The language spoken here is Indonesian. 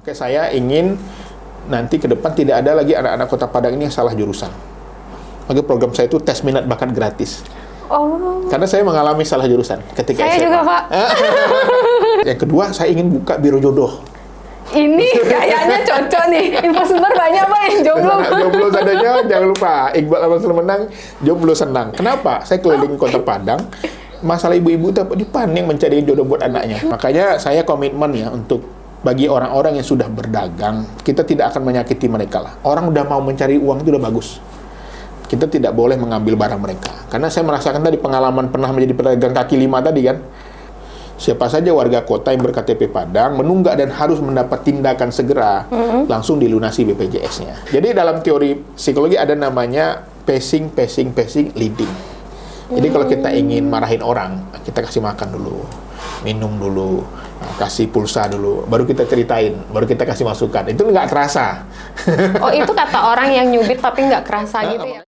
Kayak saya ingin nanti ke depan tidak ada lagi anak-anak Kota Padang ini yang salah jurusan. Maka program saya itu tes minat bakat gratis. Oh. Karena saya mengalami salah jurusan ketika Saya SMA. juga, Pak. Yang kedua, saya ingin buka biro jodoh. Ini kayaknya cocok nih. Info sumber banyak, Pak, yang jomblo. Jomblo sadanya, jangan lupa. Iqbal Amal Menang, jomblo senang. Kenapa? Saya keliling Kota Padang. Masalah ibu-ibu itu pandang mencari jodoh buat anaknya. Makanya saya komitmen ya untuk bagi orang-orang yang sudah berdagang, kita tidak akan menyakiti mereka lah. Orang udah mau mencari uang itu udah bagus. Kita tidak boleh mengambil barang mereka. Karena saya merasakan tadi pengalaman pernah menjadi pedagang kaki lima tadi kan. Siapa saja warga kota yang berKTP Padang menunggak dan harus mendapat tindakan segera, langsung dilunasi BPJS-nya. Jadi dalam teori psikologi ada namanya pacing, leading. Jadi kalau kita ingin marahin orang, kita kasih makan dulu, minum dulu, kasih pulsa dulu, baru kita ceritain, baru kita kasih masukan. Itu nggak terasa. Oh, itu kata orang yang nyubit tapi nggak kerasa gitu ya?